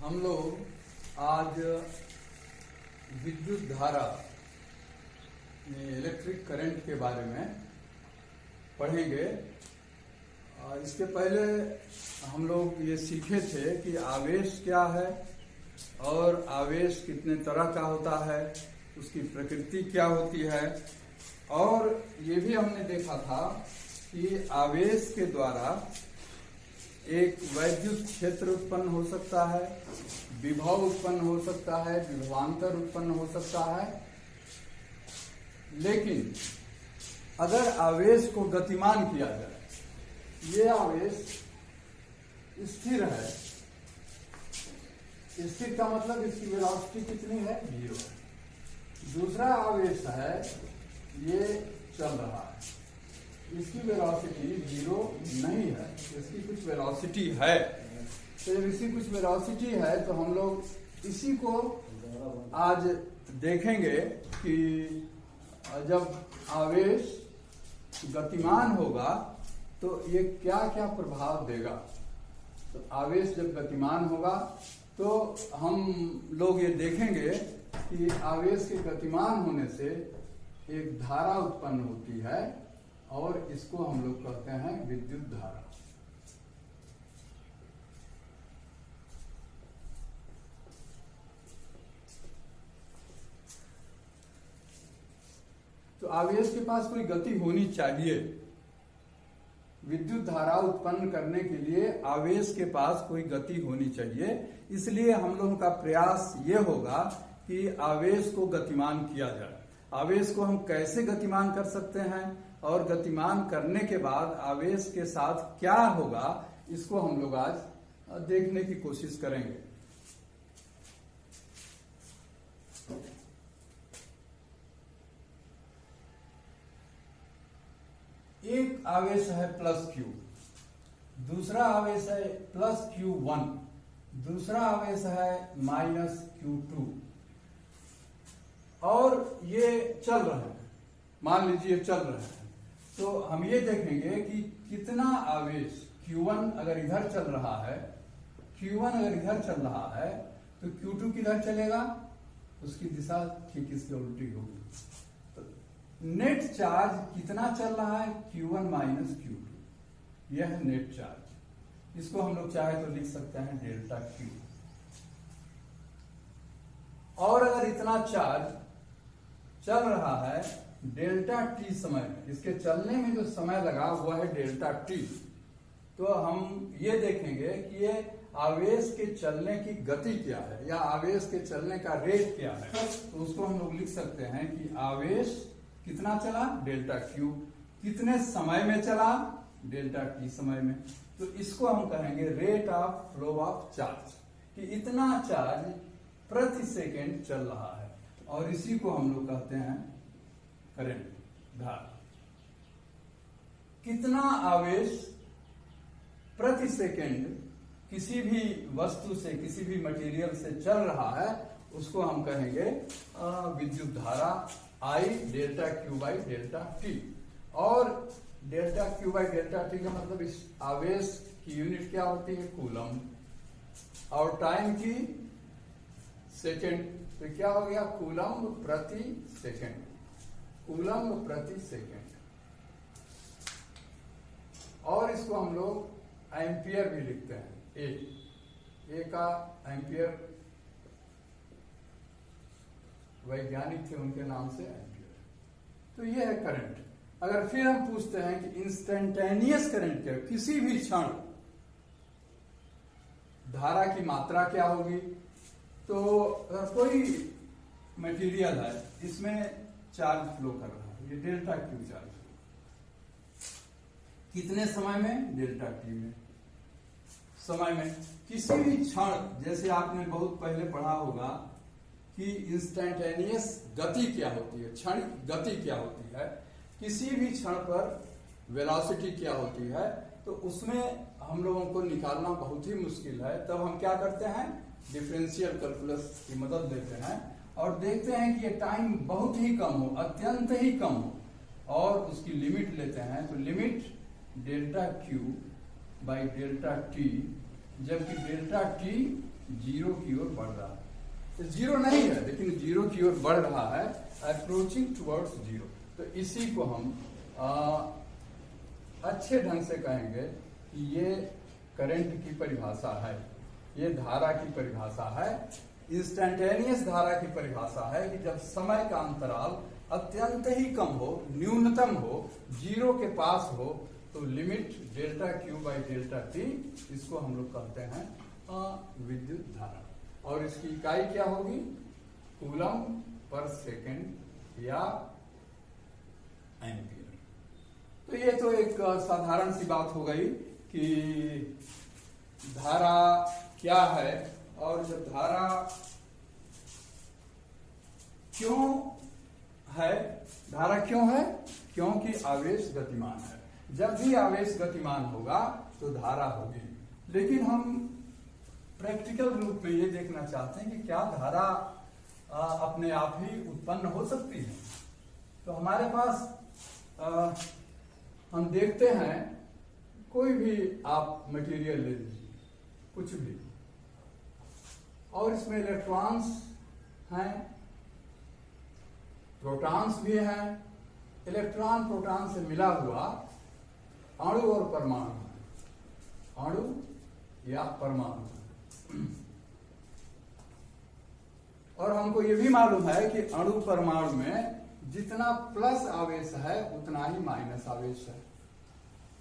हम लोग आज विद्युत धारा इलेक्ट्रिक करंट के बारे में पढ़ेंगे। इसके पहले हम लोग ये सीखे थे कि आवेश क्या है और आवेश कितने तरह का होता है, उसकी प्रकृति क्या होती है, और ये भी हमने देखा था कि आवेश के द्वारा एक वैद्युत क्षेत्र उत्पन्न हो सकता है, विभव उत्पन्न हो सकता है, विभवांतर उत्पन्न हो सकता है। लेकिन अगर आवेश को गतिमान किया जाए, ये आवेश स्थिर है, स्थिर का मतलब इसकी वेलोसिटी कितनी है? 0। दूसरा आवेश है, ये चल रहा है, इसकी वेलोसिटी 0 नहीं है, इसकी कुछ वेलोसिटी है। तो जब इसकी कुछ वेलोसिटी है तो हम लोग इसी को आज देखेंगे कि जब आवेश गतिमान होगा तो ये क्या क्या प्रभाव देगा। तो आवेश जब गतिमान होगा तो हम लोग ये देखेंगे कि आवेश के गतिमान होने से एक धारा उत्पन्न होती है और इसको हम लोग कहते हैं विद्युत धारा। तो आवेश के पास कोई गति होनी चाहिए। विद्युत धारा उत्पन्न करने के लिए आवेश के पास कोई गति होनी चाहिए। इसलिए हम लोगों का प्रयास ये होगा कि आवेश को गतिमान किया जाए। आवेश को हम कैसे गतिमान कर सकते हैं और गतिमान करने के बाद आवेश के साथ क्या होगा, इसको हम लोग आज देखने की कोशिश करेंगे। एक आवेश है +q, दूसरा आवेश है +q1, दूसरा आवेश है -q2, और ये चल रहे हैं। मान लीजिए चल रहे हैं, तो हम ये देखेंगे कि कितना आवेश Q1 अगर इधर चल रहा है, Q1 अगर इधर चल रहा है तो Q2 किधर चलेगा, उसकी दिशा ठीक इसके उल्टी होगी। तो नेट चार्ज कितना चल रहा है? Q1 - Q2, यह है नेट चार्ज। इसको हम लोग चाहे तो लिख सकते हैं डेल्टा Q। और अगर इतना चार्ज चल रहा है डेल्टा T समय में, इसके चलने में जो समय लगा हुआ है डेल्टा T, तो हम ये देखेंगे कि ये आवेश के चलने की गति क्या है या आवेश के चलने का रेट क्या है। तो उसको हम लोग लिख सकते हैं कि आवेश कितना चला? Delta Q। कितने समय में चला? डेल्टा T समय में। तो इसको हम कहेंगे rate of flow of charge, कि इतना चार्ज प्रति सेकेंड चल रहा है, और इसी को हम लोग कहते हैं करंट, धारा। कितना आवेश प्रति सेकेंड किसी भी वस्तु से, किसी भी मटेरियल से चल रहा है, उसको हम कहेंगे विद्युत धारा I delta Q by delta T। और delta Q by delta T का मतलब इस आवेश की यूनिट क्या होती है? कूलम। और टाइम की सेकेंड, तो क्या हो गया? कूलम प्रति सेकेंड, कूलम प्रति सेकेंड। और इसको हम लोग एम्पियर भी लिखते हैं। ए का एम्पियर वैज्ञानिक थे, उनके नाम से एम्पियर। तो ये है करंट। अगर फिर हम पूछते हैं कि इंस्टेंटेनियस करंट क्या, किसी भी क्षण धारा की मात्रा क्या होगी, तो कोई मटेरियल है, इसमें चार्ज फ्लो कर रहा है, ये डेल्टा Q चार्ज, कितने समय में? डेल्टा T में समय में। किसी भी क्षण, जैसे आपने बहुत पहले पढ़ा होगा कि इंस्टेंटेनियस गति क्या होती है, क्षणिक गति क्या होती है, किसी भी क्षण पर वेलोसिटी क्या होती है, तो उसमें हम लोगों को निकालना बहुत ही मुश्किल है। तब हम क्या करते हैं? डिफरेंशियल कैलकुलस की मदद लेते हैं और देखते हैं कि ये टाइम बहुत ही कम हो, अत्यंत ही कम हो, और उसकी लिमिट लेते हैं। तो limit delta Q by delta T, जबकि डेल्टा T जीरो की ओर बढ़ रहा है। तो जीरो नहीं है लेकिन जीरो की ओर बढ़ रहा है, अप्रोचिंग टुवर्ड्स जीरो। तो इसी को हम अच्छे ढंग से कहेंगे कि ये करंट की परिभाषा है, ये धारा की परिभाषा है, इंस्टेंटेनियस धारा की परिभाषा है कि जब समय का अंतराल अत्यंत ही कम हो, न्यूनतम हो, जीरो के पास हो, तो limit delta Q by delta T, इसको हम लोग कहते हैं विद्युत धारा। और इसकी इकाई क्या होगी? कूलम पर सेकेंड या एम्पियर। तो ये तो एक साधारण सी बात हो गई कि धारा क्या है, और जब धारा क्यों है, धारा क्यों है? क्योंकि आवेश गतिमान है। जब भी आवेश गतिमान होगा तो धारा होगी। लेकिन हम प्रैक्टिकल रूप में ये देखना चाहते हैं कि क्या धारा अपने आप ही उत्पन्न हो सकती है। तो हमारे पास हम देखते हैं, कोई भी आप मटेरियल ले लीजिए, कुछ भी, और इसमें इलेक्ट्रॉन्स हैं, प्रोटॉन्स भी हैं। इलेक्ट्रॉन प्रोटॉन से मिला हुआ अणु और परमाणु है, अणु या परमाणु। और हमको ये भी मालूम है कि अणु परमाणु में जितना प्लस आवेश है उतना ही माइनस आवेश है।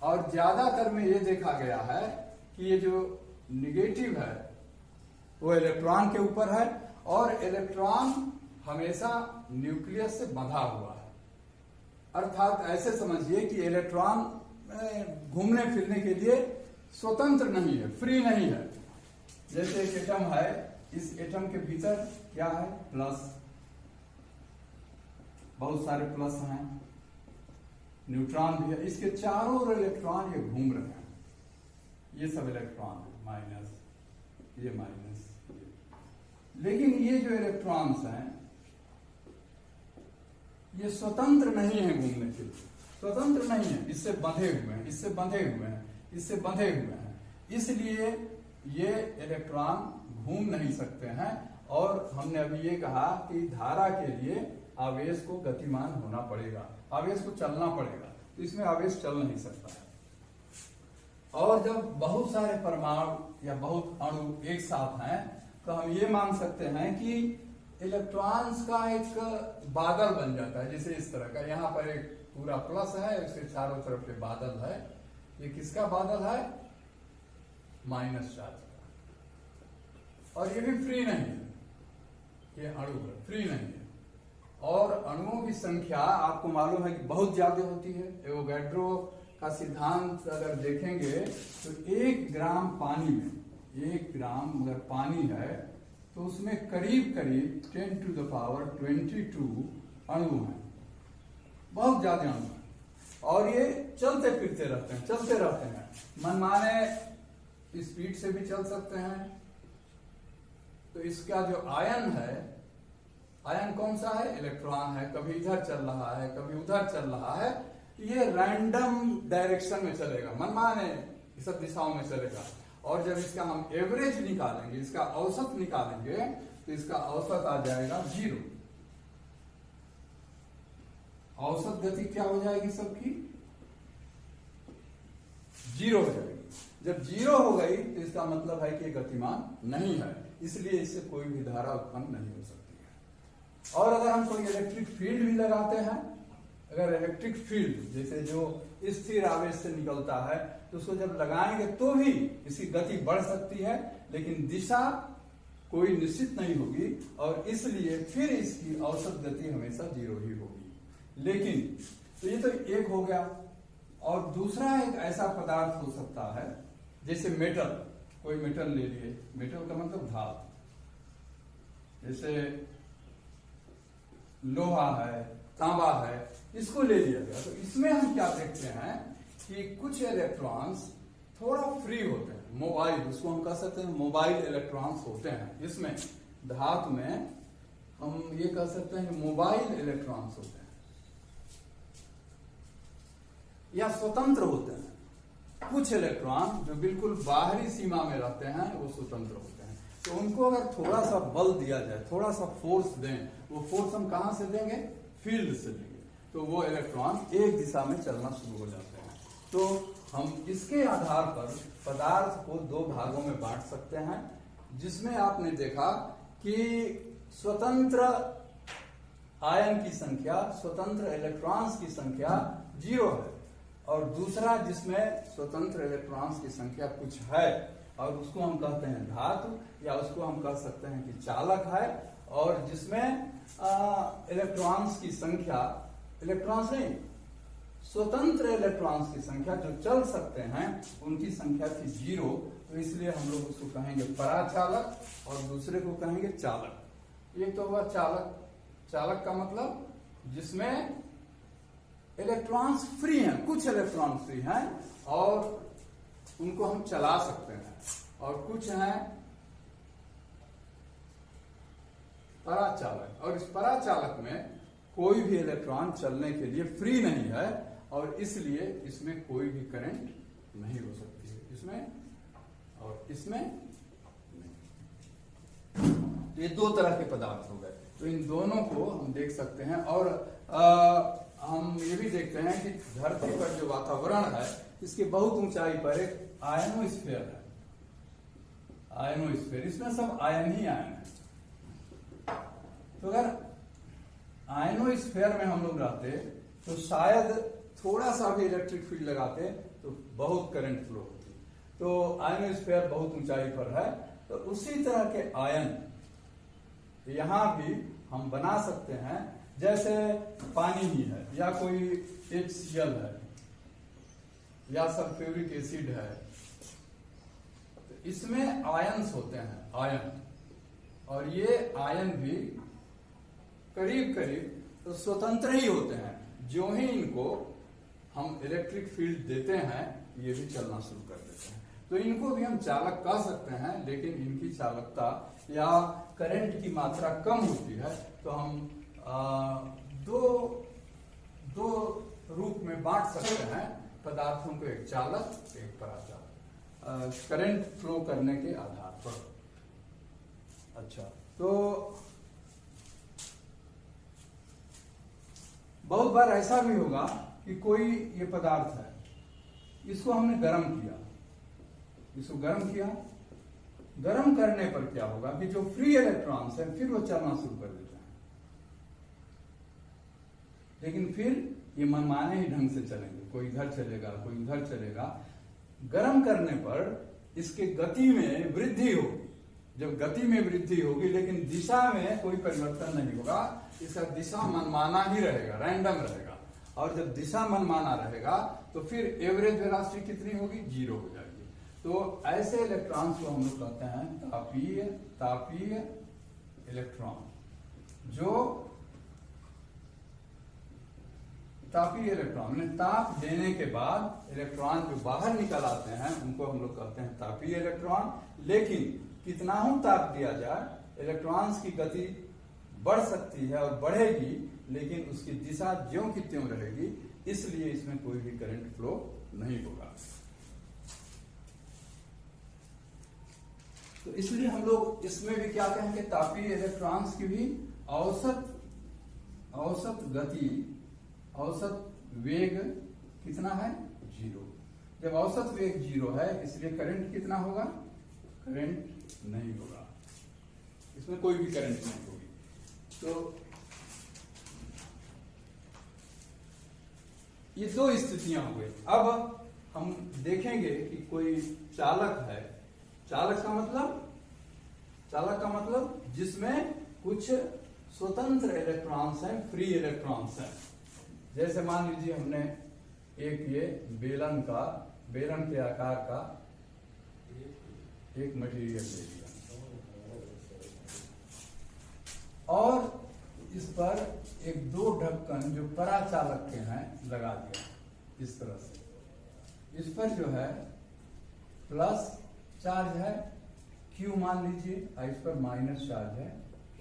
और ज्यादातर में ये देखा गया है कि ये जो निगेटिव है वो इलेक्ट्रॉन के ऊपर है, और इलेक्ट्रॉन हमेशा न्यूक्लियस से बंधा हुआ है। अर्थात ऐसे समझिए कि इलेक्ट्रॉन घूमने फिरने के लिए स्वतंत्र नहीं है, फ्री नहीं है। जैसे एक एटम है, इस एटम के भीतर क्या है? प्लस, बहुत सारे प्लस हैं, न्यूट्रॉन भी है, इसके चारों ओर इलेक्ट्रॉन ये घूम रहे हैं। ये सब इलेक्ट्रॉन है, माइनस, ये माइनस, लेकिन ये जो इलेक्ट्रॉन्स हैं ये स्वतंत्र नहीं है घूमने के लिए, स्वतंत्र नहीं है, इससे बंधे हुए हैं, इससे बंधे हुए हैं, इससे बंधे हुए हैं। इसलिए ये इलेक्ट्रॉन घूम नहीं सकते हैं। और हमने अभी ये कहा कि धारा के लिए आवेश को गतिमान होना पड़ेगा, आवेश को चलना पड़ेगा, तो इसमें आवेश चल नहीं सकता है। और जब बहुत सारे परमाणु या बहुत अणु एक साथ हैं तो हम ये मान सकते हैं कि इलेक्ट्रॉन्स का एक बादल बन जाता है, जैसे इस तरह का। यहाँ पर एक पूरा प्लस है, इसके चारों तरफ के बादल है। ये किसका बादल है? माइनस चार्ज का। और ये भी फ्री नहीं है, ये अणु है, फ्री नहीं है। और अणुओं की संख्या आपको मालूम है कि बहुत ज्यादा होती है। एवोगैड्रो का सिद्धांत अगर देखेंगे तो 1 ग्राम पानी में, 1 ग्राम अगर पानी है तो उसमें करीब करीब 10 to the power 22 अणु हैं, बहुत ज्यादा अणु हैं। और ये चलते फिरते रहते हैं, चलते रहते हैं, मनमाने स्पीड से भी चल सकते हैं। तो इसका जो आयन है, आयन कौन सा है? इलेक्ट्रॉन है। कभी इधर चल रहा है, कभी उधर चल रहा है। ये रैंडम डायरेक्शन में चलेगा, मनमाने सब दिशाओं में चलेगा। और जब इसका हम एवरेज निकालेंगे, इसका औसत निकालेंगे, तो इसका औसत आ जाएगा 0। औसत गति क्या हो जाएगी? सबकी 0 हो जाएगी। जब 0 हो गई तो इसका मतलब है कि गतिमान नहीं है, इसलिए इससे कोई भी धारा उत्पन्न नहीं हो सकती है। और अगर हम कोई इलेक्ट्रिक फील्ड भी लगाते हैं, अगर इलेक्ट्रिक फील्ड जैसे जो स्थिर आवेश से निकलता है, तो उसको जब लगाएंगे तो भी इसकी गति बढ़ सकती है, लेकिन दिशा कोई निश्चित नहीं होगी, और इसलिए फिर इसकी औसत गति हमेशा 0 ही होगी। लेकिन तो ये तो एक हो गया। और दूसरा एक ऐसा पदार्थ हो सकता है, जैसे मेटल, कोई मेटल ले लिए, मेटल का मतलब धातु, जैसे लोहा है, तांबा है, इसको ले लिया गया। तो इसमें हम क्या देखते हैं कि कुछ इलेक्ट्रॉन्स थोड़ा फ्री होते हैं, मोबाइल, उसको हम कह सकते हैं मोबाइल इलेक्ट्रॉन्स होते हैं। इसमें धातु में हम ये कह सकते हैं मोबाइल इलेक्ट्रॉन्स होते हैं, या स्वतंत्र होते हैं। कुछ इलेक्ट्रॉन जो बिल्कुल बाहरी सीमा में रहते हैं वो स्वतंत्र होते हैं। तो उनको अगर थोड़ा सा बल दिया जाए, थोड़ा सा फोर्स दें, वो फोर्स हम कहां से देंगे? फील्ड से देंगे, तो वो इलेक्ट्रॉन एक दिशा में चलना शुरू हो जाते हैं। तो हम इसके आधार पर पदार्थ को दो भागों में बांट सकते हैं, जिसमें आपने देखा कि स्वतंत्र आयन की संख्या, स्वतंत्र इलेक्ट्रॉन्स की संख्या 0 है, और दूसरा जिसमें स्वतंत्र इलेक्ट्रॉन्स की संख्या कुछ है, और उसको हम कहते हैं धातु, या उसको हम कह सकते हैं कि चालक है, और जिसमें इलेक्ट्रॉन्स की संख्या, इलेक्ट्रॉन्स नहीं, स्वतंत्र इलेक्ट्रॉन्स की संख्या जो चल सकते हैं उनकी संख्या थी 0, तो इसलिए हम लोग उसको कहेंगे पराचालक, और दूसरे को कहेंगे चालक। एक तो हुआ चालक, चालक का मतलब जिसमें इलेक्ट्रॉन्स फ्री हैं, कुछ इलेक्ट्रॉन फ्री हैं और उनको हम चला सकते हैं, और कुछ हैं पराचालक, और इस पराचालक में कोई भी इलेक्ट्रॉन चलने के लिए फ्री नहीं है, और इसलिए इसमें कोई भी करंट नहीं हो सकती है, इसमें और इसमें नहीं। तो ये दो तरह के पदार्थ हो गए, तो इन दोनों को हम देख सकते हैं। और हम ये भी देखते हैं कि धरती पर जो वातावरण है इसके बहुत ऊंचाई पर एक आयनोस्फीयर है, आयनोस्फीयर, इसमें सब आयन ही आयन है। तो अगर आयनोस्फीयर में हम लोग रहते तो शायद थोड़ा सा भी इलेक्ट्रिक फील्ड लगाते तो बहुत करंट फ्लो होती। तो आयनोस्फीयर बहुत ऊंचाई पर है, तो उसी तरह के आयन यहां भी हम बना सकते हैं, जैसे पानी ही है, या कोई HCl है, या सल्फ्यूरिक एसिड है, तो इसमें आयन्स होते हैं, आयन, और ये आयन भी करीब करीब तो स्वतंत्र ही होते हैं। जो ही इनको हम इलेक्ट्रिक फील्ड देते हैं ये भी चलना शुरू कर देते हैं। तो इनको भी हम चालक कह सकते हैं, लेकिन इनकी चालकता या करंट की मात्रा कम होती है, तो हम दो रूप में बांट सकते हैं पदार्थों को, एक चालक, एक पराचालक, करंट फ्लो करने के आधार पर। अच्छा, तो बहुत बार ऐसा भी होगा कि कोई ये पदार्थ है, इसको हमने गर्म किया, इसको गर्म किया, गर्म करने पर क्या होगा कि जो फ्री इलेक्ट्रॉन्स है फिर वो चलना शुरू कर देते हैं, लेकिन फिर ये मनमाने ही ढंग से चलेंगे, कोई इधर चलेगा, कोई उधर चलेगा। गर्म करने पर इसके गति में वृद्धि होगी, जब गति में वृद्धि होगी लेकिन दिशा में कोई परिवर्तन नहीं होगा, इसका दिशा मनमाना ही रहेगा, रैंडम रहेगा, और जब दिशा मनमाना रहेगा तो फिर एवरेज वेलोसिटी कितनी होगी? 0 हो जाएगी। तो ऐसे इलेक्ट्रॉन्स को हम लोग कहते हैं तापीय इलेक्ट्रॉन। जो तापीय इलेक्ट्रॉन ने ताप देने के बाद इलेक्ट्रॉन जो बाहर निकल आते हैं उनको हम लोग कहते हैं तापीय इलेक्ट्रॉन। लेकिन कितना ही ताप दिया जाए, इलेक्ट्रॉन्स की गति बढ़ सकती है और बढ़ेगी, लेकिन उसकी दिशा ज्यों की त्यों रहेगी, इसलिए इसमें कोई भी करंट फ्लो नहीं होगा। तो इसलिए हम लोग इसमें भी क्या कहेंगे, तापीय इलेक्ट्रॉन्स की भी औसत गति, औसत वेग कितना है? 0। जब औसत वेग 0 है, इसलिए करंट कितना होगा? करंट नहीं होगा, इसमें कोई भी करंट नहीं होगी। तो ये दो स्थितियां हो गई। अब हम देखेंगे कि कोई चालक है, चालक का मतलब जिसमें कुछ स्वतंत्र इलेक्ट्रॉन्स हैं, फ्री इलेक्ट्रॉन्स हैं। जैसे मान लीजिए हमने एक ये बेलन के आकार का एक मटेरियल ले लिया और इस पर एक 2 ढक्कन जो पराचालक के हैं लगा दिया इस तरह से। इस पर जो है प्लस चार्ज है Q मान लीजिए, और इस पर माइनस चार्ज है Q।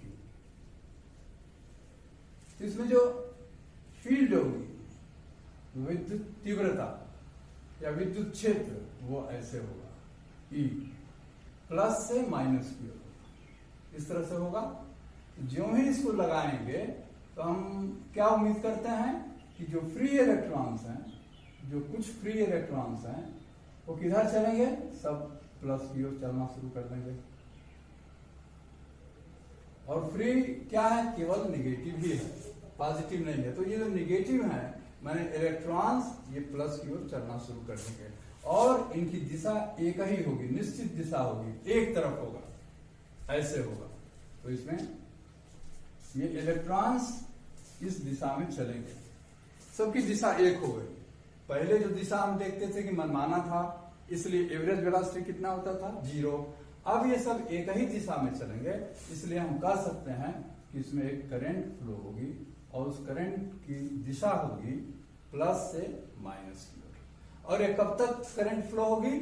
तो इसमें जो फील्ड होगी, विद्युत तीव्रता या विद्युत क्षेत्र, वो ऐसे होगा, E प्लस से माइनस की होगा। इस तरह से होगा। ज्यों ही इसको लगाएंगे तो हम क्या उम्मीद करते हैं कि जो फ्री इलेक्ट्रॉन्स हैं, जो कुछ फ्री इलेक्ट्रॉन्स हैं, वो किधर चलेंगे, सब प्लस की ओर चलना शुरू कर देंगे। और फ्री क्या है, केवल निगेटिव ही है, पॉजिटिव नहीं है। तो ये जो निगेटिव है माने इलेक्ट्रॉन्स, ये प्लस की ओर चलना शुरू कर देंगे और इनकी दिशा एक ही होगी, निश्चित दिशा होगी, एक तरफ होगा, ऐसे होगा। तो इसमें ये इलेक्ट्रॉन्स इस दिशा में चलेंगे, सबकी दिशा एक हो गई। पहले जो दिशा हम देखते थे कि मनमाना था, इसलिए एवरेज वेलोसिटी कितना होता था, 0। अब ये सब एक ही दिशा में चलेंगे, इसलिए हम कह सकते हैं कि इसमें एक करंट फ्लो होगी और उस करंट की दिशा होगी प्लस से माइनस की ओर। और ये कब तक करंट फ्लो होगी,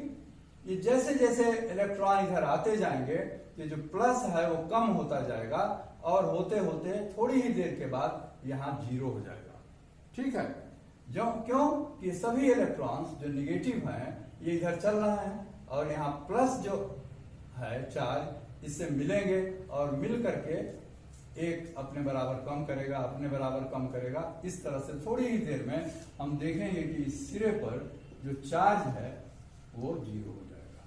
ये जैसे जैसे इलेक्ट्रॉन इधर आते जाएंगे, ये जो प्लस है वो कम होता जाएगा और होते होते थोड़ी ही देर के बाद यहां 0 हो जाएगा। ठीक है, जो क्यों कि सभी इलेक्ट्रॉन्स जो निगेटिव हैं ये इधर चल रहा है और यहाँ प्लस जो है चार्ज इससे मिलेंगे और मिल करके एक अपने बराबर कम करेगा, अपने बराबर कम करेगा। इस तरह से थोड़ी ही देर में हम देखेंगे कि इस सिरे पर जो चार्ज है वो 0 हो जाएगा।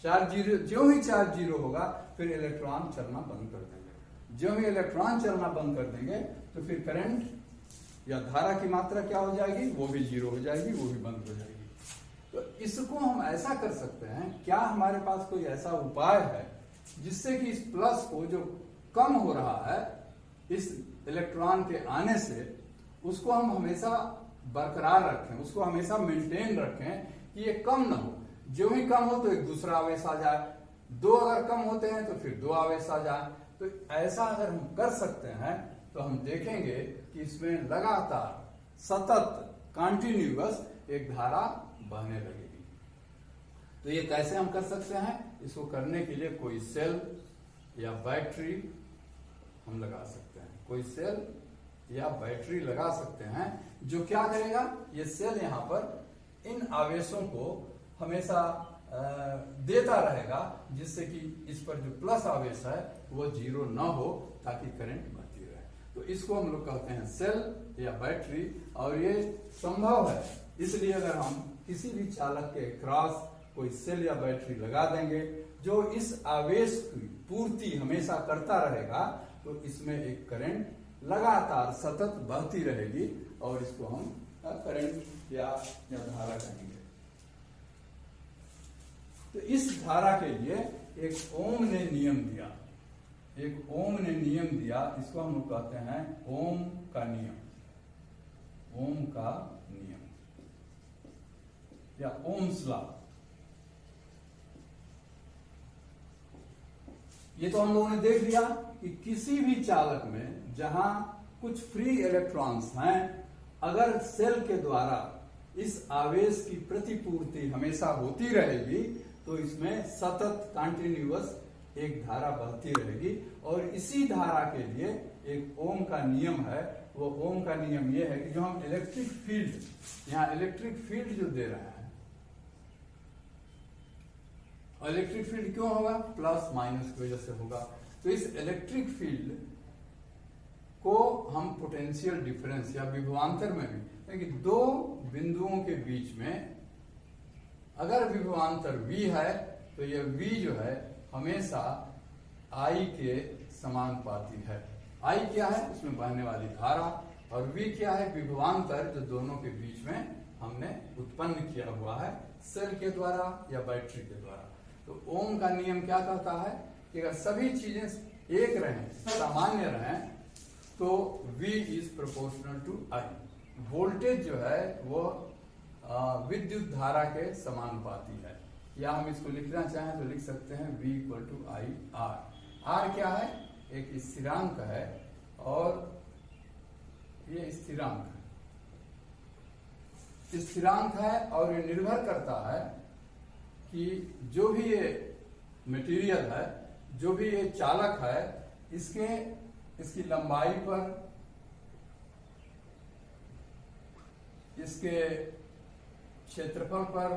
चार्ज 0, जो ही चार्ज 0 होगा फिर इलेक्ट्रॉन चलना बंद कर देंगे। जो ही इलेक्ट्रॉन चलना बंद कर देंगे तो फिर करंट या धारा की मात्रा क्या हो जाएगी, वो भी 0 हो जाएगी, वो भी बंद हो जाएगी। तो इसको हम ऐसा कर सकते हैं, क्या हमारे पास कोई ऐसा उपाय है जिससे कि इस प्लस को जो कम हो रहा है इस इलेक्ट्रॉन के आने से, उसको हम हमेशा बरकरार रखें, उसको हमेशा मेंटेन रखें कि ये कम ना हो। जो ही कम हो तो एक दूसरा आवेश आ जाए, 2 अगर कम होते हैं तो फिर 2 आवेश आ जाए। तो ऐसा अगर हम कर सकते हैं तो हम देखेंगे कि इसमें लगातार सतत कंटिन्यूअस एक धारा बहने लगेगी। तो ये कैसे हम कर सकते हैं, इसको करने के लिए कोई सेल या बैटरी हम लगा सकते हैं, कोई सेल या बैटरी लगा सकते हैं जो क्या करेगा, ये सेल यहाँ पर इन आवेशों को हमेशा देता रहेगा, जिससे कि इस पर जो प्लस आवेश है वो 0 ना हो, ताकि करंट बढ़ती रहे। तो इसको हम लोग कहते हैं सेल या बैटरी। और ये संभव है, इसलिए अगर हम किसी भी चालक के क्रॉस कोई सेल या बैटरी लगा देंगे जो इस आवेश की पूर्ति हमेशा करता रहेगा, तो इसमें एक करंट लगातार सतत बहती रहेगी और इसको हम करंट या धारा कहेंगे। तो इस धारा के लिए एक ओम ने नियम दिया, एक ओम ने नियम दिया, इसको हम लोग कहते हैं ओम का नियम, ओम का नियम या ओम्स लॉ। ये तो हम लोगों ने देख लिया कि किसी भी चालक में जहां कुछ फ्री इलेक्ट्रॉन्स हैं, अगर सेल के द्वारा इस आवेश की प्रतिपूर्ति हमेशा होती रहेगी तो इसमें सतत कंटिन्यूअस एक धारा बहती रहेगी। और इसी धारा के लिए एक ओम का नियम है। वो ओम का नियम ये है कि जो हम इलेक्ट्रिक फील्ड, यहाँ इलेक्ट्रिक फील्ड जो दे रहे हैं, इलेक्ट्रिक फील्ड क्यों होगा, प्लस माइनस की वजह से होगा। तो इस इलेक्ट्रिक फील्ड को हम पोटेंशियल डिफरेंस या विभवांतर में भी, क्योंकि 2 बिंदुओं के बीच में अगर विभवांतर V है तो यह V जो है हमेशा I के समानुपाती है। I क्या है, उसमें बहने वाली धारा, और V क्या है, विभवांतर जो दोनों के बीच में हमने उत्पन्न किया हुआ है सेल के द्वारा या बैटरी के द्वारा। तो ओम का नियम क्या कहता है कि अगर सभी चीजें एक रहें, सामान्य रहें, तो V is proportional to I। Voltage जो है वो विद्युत धारा के समानुपाती है, या हम इसको लिखना चाहें तो लिख सकते हैं V equal to I R। R क्या है, एक स्थिरांक है और ये स्थिरांक है और ये निर्भर करता है कि जो भी ये मटेरियल है, जो भी ये चालक है, इसकी लंबाई पर, इसके क्षेत्रफल पर,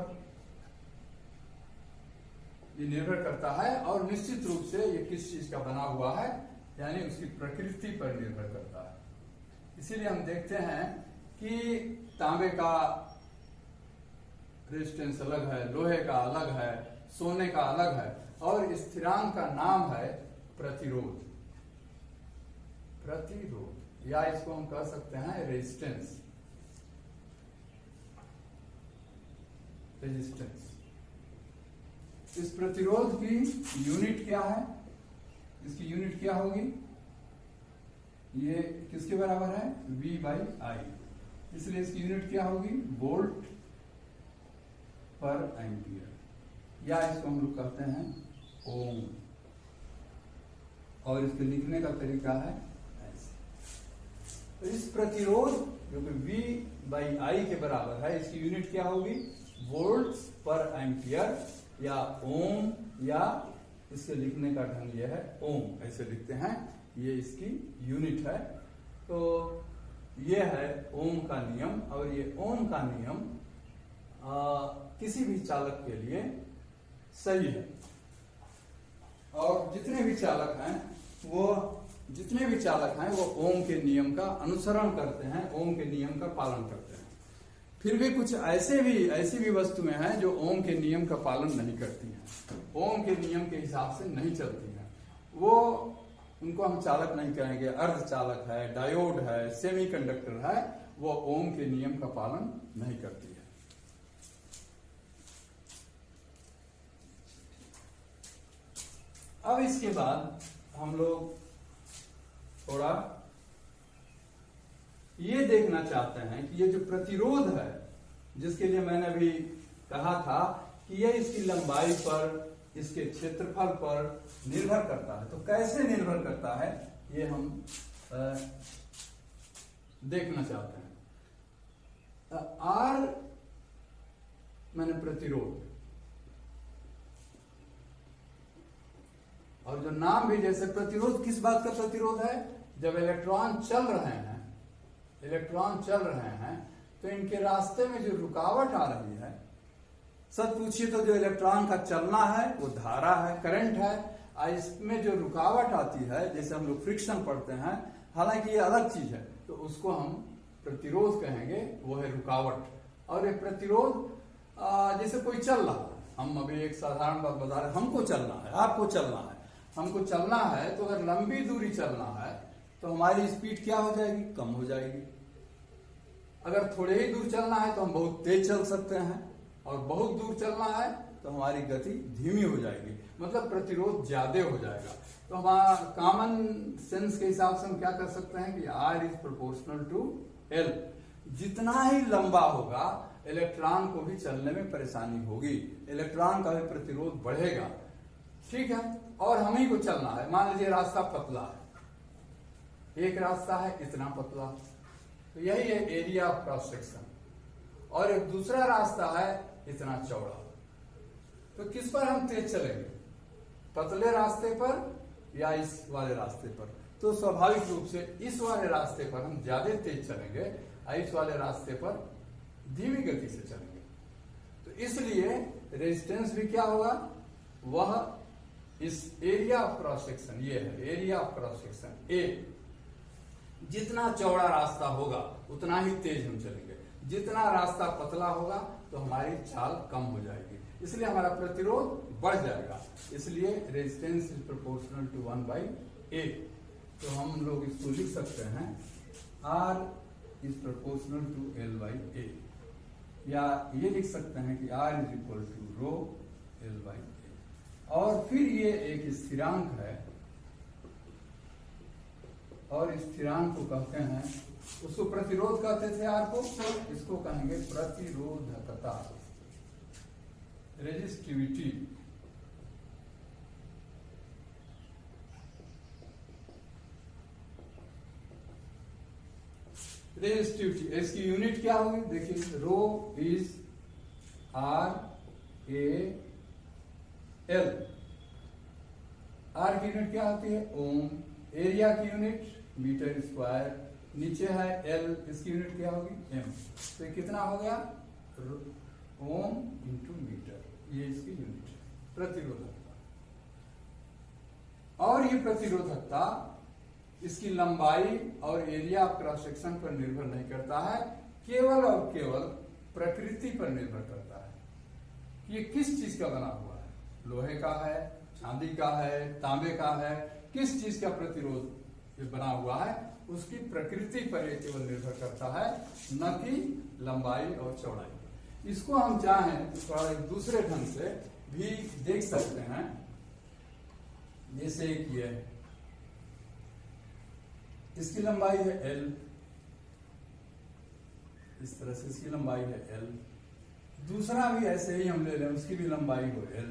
ये निर्भर करता है, और निश्चित रूप से ये किस चीज का बना हुआ है, यानी उसकी प्रकृति पर निर्भर करता है। इसीलिए हम देखते हैं कि तांबे का रेजिस्टेंस अलग है, लोहे का अलग है, सोने का अलग है, और स्थिरांक का नाम है प्रतिरोध। प्रतिरोध, या इसको हम कह सकते हैं रेजिस्टेंस। रेजिस्टेंस, इस प्रतिरोध की यूनिट क्या है? इसकी यूनिट क्या होगी? ये किसके बराबर है? V/I। इसलिए इसकी यूनिट क्या होगी? वोल्ट पर एम्पियर, या इसको हम लोग कहते हैं ओम। और इसके लिखने का तरीका है ऐसे। तो इस प्रतिरोध जो कि V/I के बराबर है, इसकी यूनिट क्या होगी? वोल्ट पर एम्पियर या ओम, या इसके लिखने का ढंग यह है ओम, ऐसे लिखते हैं। ये इसकी यूनिट है। तो ये है ओम का नियम, और ये ओम का नियम किसी भी चालक के लिए सही है। और जितने भी चालक हैं वो ओम के नियम का अनुसरण करते हैं, ओम के नियम का पालन करते हैं। फिर भी कुछ ऐसी भी वस्तुएं हैं जो ओम के नियम का पालन नहीं करती हैं, ओम के नियम के हिसाब से नहीं चलती हैं। वो उनको हम चालक नहीं कहेंगे। अर्धचालक है, डायोड है, सेमीकंडक्टर है, वो ओम के नियम का पालन नहीं करती है। अब इसके बाद हम लोग थोड़ा ये देखना चाहते हैं कि ये जो प्रतिरोध है, जिसके लिए मैंने अभी कहा था कि ये इसकी लंबाई पर, इसके क्षेत्रफल पर निर्भर करता है। तो कैसे निर्भर करता है, ये हम देखना चाहते हैं। आर माने प्रतिरोध, और जो नाम भी, जैसे प्रतिरोध किस बात का प्रतिरोध है? जब इलेक्ट्रॉन चल रहे हैं तो इनके रास्ते में जो रुकावट आ रही है, सच पूछिए तो जो इलेक्ट्रॉन का चलना है वो धारा है, करंट है। इसमें जो रुकावट आती है, जैसे हम लोग फ्रिक्शन पढ़ते हैं, हालांकि ये अलग चीज है, तो उसको हम प्रतिरोध कहेंगे, वो है रुकावट। और ये प्रतिरोध जैसे कोई चल रहा है, हम अभी एक साधारण बात बता रहे हैं, हमको चलना है, आपको चलना है, हमको चलना है, तो अगर लंबी दूरी चलना है तो हमारी स्पीड क्या हो जाएगी? कम हो जाएगी। अगर थोड़े ही दूर चलना है तो हम बहुत तेज चल सकते हैं, और बहुत दूर चलना है तो हमारी गति धीमी हो जाएगी, मतलब प्रतिरोध ज्यादा हो जाएगा। तो हमारा कॉमन सेंस के हिसाब से हम क्या कर सकते हैं कि R is proportional to L। जितना ही लंबा होगा, इलेक्ट्रॉन को भी चलने में परेशानी होगी, इलेक्ट्रॉन का भी प्रतिरोध बढ़ेगा, ठीक है। और हम ही को चलना है, मान लीजिए रास्ता पतला है, एक रास्ता है इतना पतला, तो यही है एरिया ऑफ क्रॉस सेक्शन, और एक दूसरा रास्ता है इतना चौड़ा। तो किस पर हम तेज चलेंगे? पतले रास्ते पर या इस वाले रास्ते पर? तो स्वाभाविक रूप से इस वाले रास्ते पर हम ज्यादा तेज चलेंगे, और इस वाले रास्ते पर धीमी गति से चलेंगे। तो इसलिए रेजिस्टेंस भी क्या होगा? वह इस एरिया ऑफ क्रॉस सेक्शन, ये है area of cross section A, जितना चौड़ा रास्ता होगा उतना ही तेज हम चलेंगे, जितना रास्ता पतला होगा तो हमारी चाल कम हो जाएगी, इसलिए हमारा प्रतिरोध बढ़ जाएगा। इसलिए resistance is proportional to 1/A। तो हम लोग इसको लिख सकते हैं R is proportional to L/A, या ये लिख सकते हैं कि R is equal to rho L/A। और फिर ये एक स्थिरांक है, और स्थिरांक को कहते हैं, उसको प्रतिरोध कहते थे R को, इसको कहेंगे प्रतिरोधकता, रेजिस्टिविटी। रेजिस्टिविटी, इसकी यूनिट क्या होगी? देखिए, रो इज R/A L। R की यूनिट क्या होती है? ओम। एरिया की यूनिट मीटर स्क्वायर, नीचे है L, इसकी यूनिट क्या होगी? M। तो ये कितना हो गया? ओम इंटू मीटर, ये इसकी यूनिट है। प्रतिरोधकता। और ये प्रतिरोधकता इसकी लंबाई और एरिया ऑफ क्रॉस सेक्शन पर निर्भर नहीं करता है, केवल और केवल प्रकृति पर निर्भर करता है कि ये किस चीज का बना हुआ है, लोहे का है, चांदी का है, तांबे का है, किस चीज का प्रतिरोध ये बना हुआ है, उसकी प्रकृति पर ये केवल निर्भर करता है, न कि लंबाई और चौड़ाई। इसको हम चाहें तो थोड़ा एक दूसरे ढंग से भी देख सकते हैं। जैसे एक ये है, इसकी लंबाई है L, इस तरह से इसकी लंबाई है L। दूसरा भी ऐसे ही हम ले लें, उसकी भी लंबाई हो L,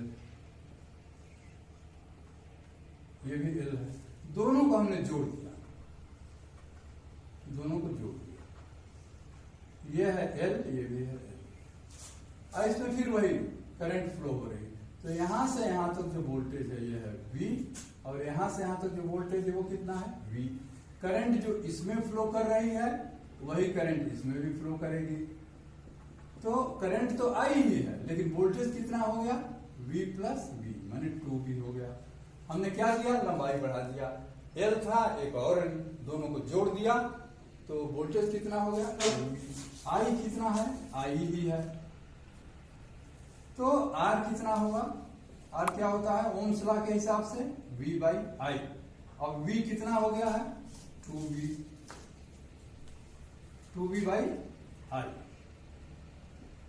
ये भी L है। दोनों को हमने जोड़ दिया, दोनों को जोड़ दिया, ये है L, ये भी है L। और इसमें फिर वही करंट फ्लो हो रही है। तो यहां से यहां तक जो वोल्टेज है ये है V, और यहां से यहां तक जो वोल्टेज है वो कितना है V। करंट जो इसमें फ्लो कर रही है वही करंट इसमें भी फ्लो करेगी। तो करंट तो आई ही है, लेकिन वोल्टेज कितना हो गया V प्लस V, माने 2V हो गया। हमने क्या किया, लंबाई बढ़ा दिया, L था एक और L, दोनों को जोड़ दिया तो वोल्टेज कितना हो गया, I कितना है, I ही है। तो R कितना होगा, R क्या होता है ओम्स लॉ के हिसाब से V बाई I। अब V कितना हो गया है 2V बाई I।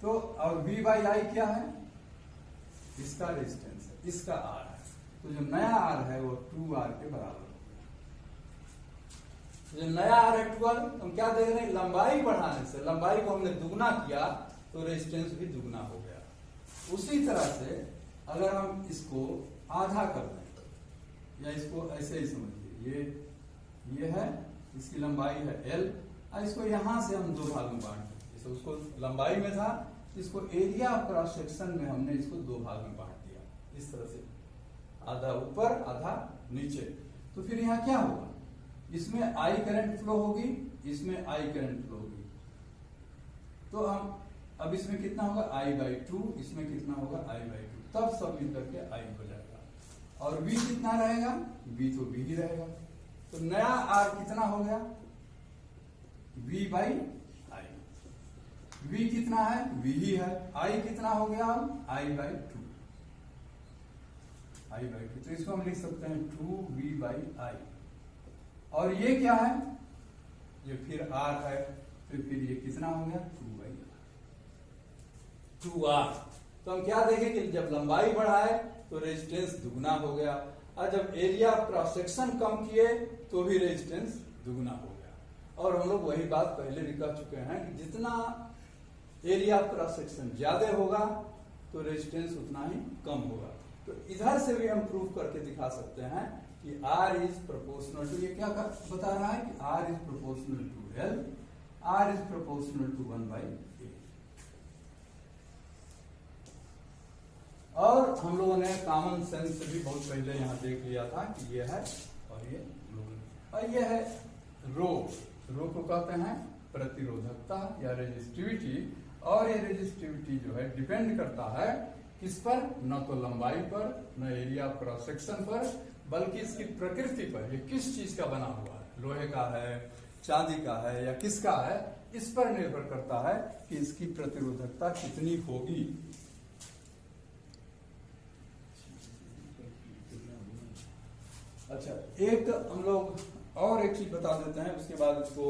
तो और V बाई I क्या है, इसका रेजिस्टेंस है, इसका R है। तो जो नया R है वो 2R के बराबर हो गया। जो नया R है 2R, हम क्या देख रहे हैं, लंबाई बढ़ाने से, लंबाई को हमने दुगना किया तो रेजिस्टेंस भी दुगना हो गया। उसी तरह से अगर हम इसको आधा कर दें, या इसको ऐसे ही समझिए, ये है, इसकी लंबाई है L, और इसको यहां से हम दो भाग में बांट दें। जैसे उसको लंबाई में था, इसको एरिया ऑफ क्रॉस सेक्शन में हमने इसको दो भाग में बांट दिया, इस तरह से, आधा ऊपर आधा नीचे। तो फिर यहाँ क्या होगा, इसमें I करंट फ्लो होगी, इसमें I करंट फ्लो होगी। तो हम अब इसमें कितना होगा I बाई 2, इसमें कितना होगा I बाई 2, तब सब मिलकर के I हो जाएगा। और V कितना रहेगा, V तो V ही रहेगा। तो नया R कितना हो गया V बाई I। V कितना है, V ही है। I कितना हो गया, I बाई 2, I बाई 2। तो इसको हम लिख सकते हैं 2V बाई I। और ये क्या है, ये फिर R है, तो फिर ये कितना हो गया 2 बाई 2R। तो हम क्या देखें कि जब लंबाई बढ़ाए तो रेजिस्टेंस दुगना हो गया, और जब एरिया ऑफ क्रॉस सेक्शन कम किए तो भी रेजिस्टेंस दुगना हो गया। और हम लोग वही बात पहले भी कह चुके हैं कि जितना एरिया ऑफ क्रॉस सेक्शन ज्यादा होगा तो रेजिस्टेंस उतना ही कम होगा। तो इधर से भी हम प्रूव करके दिखा सकते हैं कि R इज प्रोपोर्शनल टू, ये क्या बता रहा है कि R is proportional to L, R is proportional to 1 by 8। और हम लोगों ने कॉमन सेंस से भी बहुत पहले यहां देख लिया था कि ये है और ये और ये है रो को कहते हैं प्रतिरोधकता या रेजिस्टिविटी। और ये रेजिस्टिविटी जो है डिपेंड करता है किस पर, न तो लंबाई पर, न एरिया ऑफ क्रॉस सेक्शन पर, बल्कि इसकी प्रकृति पर, ये किस चीज का बना हुआ है, लोहे का है, चांदी का है या किसका है, इस पर निर्भर करता है कि इसकी प्रतिरोधकता कितनी होगी। अच्छा, एक हम लोग और एक चीज बता देते हैं, उसके बाद इसको